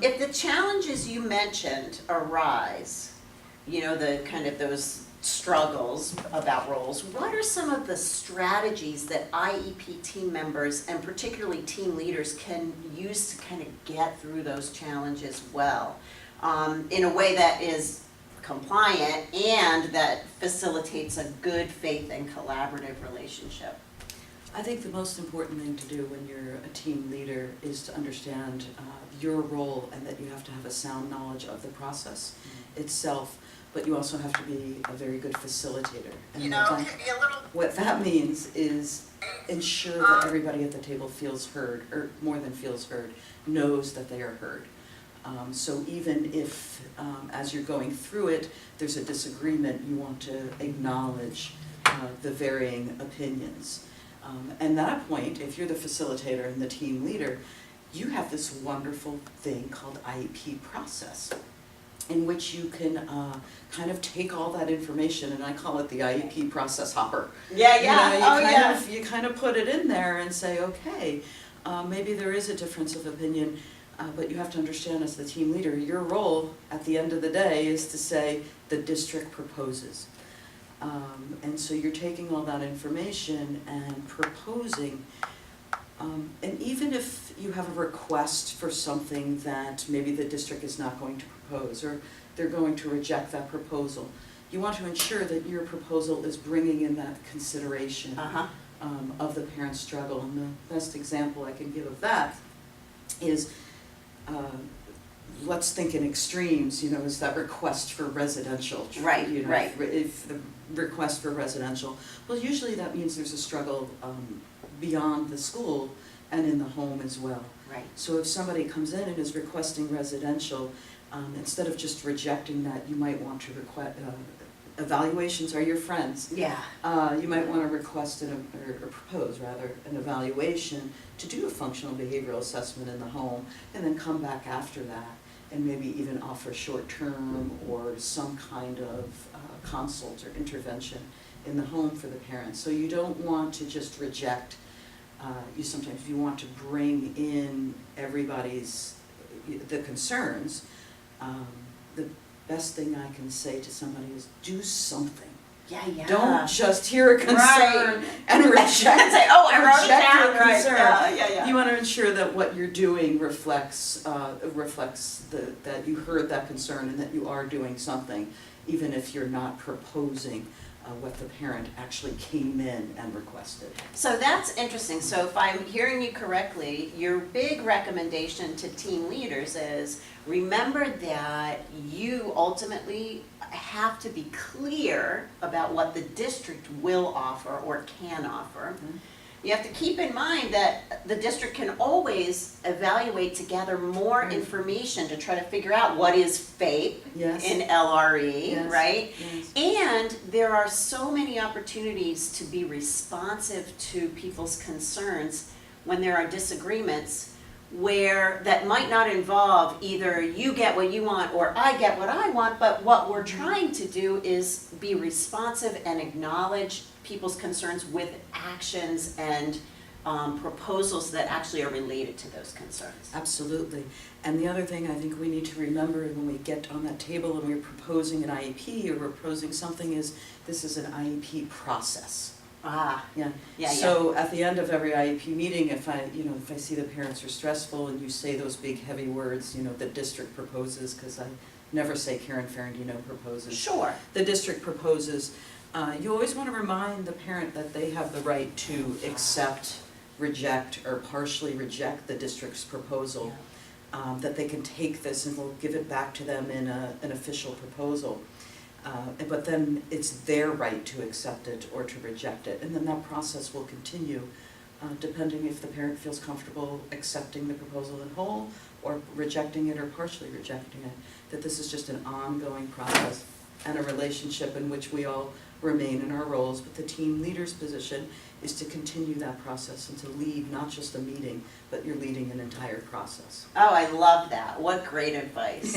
If the challenges you mentioned arise, you know, the kind of those struggles about roles, what are some of the strategies that IEP team members and particularly team leaders can use to kind of get through those challenges well, in a way that is compliant and that facilitates a good faith and collaborative relationship? I think the most important thing to do when you're a team leader is to understand your role, and that you have to have a sound knowledge of the process itself, but you also have to be a very good facilitator. And what that means is ensure that everybody at the table feels heard, or more than feels heard, knows that they are heard. So even if, as you're going through it, there's a disagreement, you want to acknowledge the varying opinions. And at that point, if you're the facilitator and the team leader, you have this wonderful thing called IEP process, in which you can kind of take all that information, and I call it the IEP process hopper. Yeah. You kind of put it in there and say, okay, maybe there is a difference of opinion, but you have to understand, as the team leader, your role at the end of the day is to say, the district proposes. And so you're taking all that information and proposing, and even if you have a request for something that maybe the district is not going to propose, or they're going to reject that proposal, you want to ensure that your proposal is bringing in that consideration of the parent's struggle. And the best example I can give of that is, let's think in extremes, you know, is that request for residential. Right, you know, right. If the request for residential, well, usually that means there's a struggle beyond the school and in the home as well. Right. So if somebody comes in and is requesting residential, instead of just rejecting that, you might want to request, evaluations are your friends. Yeah. You might want to request or propose rather an evaluation to do a functional behavioral assessment in the home, and then come back after that and maybe even offer short-term or some kind of consult or intervention in the home for the parents. So you don't want to just reject. You want to bring in everybody's the concerns. The best thing I can say to somebody is do something. Yeah. Don't just hear a concern and reject Say, oh, I wrote it down, your concern. Right. Yeah. You want to ensure that what you're doing reflects that you heard that concern and that you are doing something, even if you're not proposing what the parent actually came in and requested. So that's interesting. So if I'm hearing you correctly, your big recommendation to team leaders is remember that you ultimately have to be clear about what the district will offer or can offer. Mm-hmm. You have to keep in mind that the district can always evaluate to gather more information to try to figure out what is FAPE in LRE, right? Yes. And there are so many opportunities to be responsive to people's concerns when there are disagreements where that might not involve either you get what you want or I get what I want, but what we're trying to do is be responsive and acknowledge people's concerns with actions and proposals that actually are related to those concerns. Absolutely. And the other thing I think we need to remember when we get on that table and we're proposing an IEP or we're proposing something is this is an IEP process. So at the end of every IEP meeting, if I see the parents are stressful and you say those big heavy words, the district proposes, because I never say Karen Farrandino proposes. Sure. The district proposes. You always want to remind the parent that they have the right to accept, reject, or partially reject the district's proposal. That they can take this and we'll give it back to them in an official proposal. But then it's their right to accept it or to reject it. And then that process will continue depending if the parent feels comfortable accepting the proposal in whole or rejecting it or partially rejecting it. That this is just an ongoing process and a relationship in which we all remain in our roles, but the team leader's position is to continue that process and to lead not just a meeting, but you're leading an entire process. Oh, I love that. What great advice.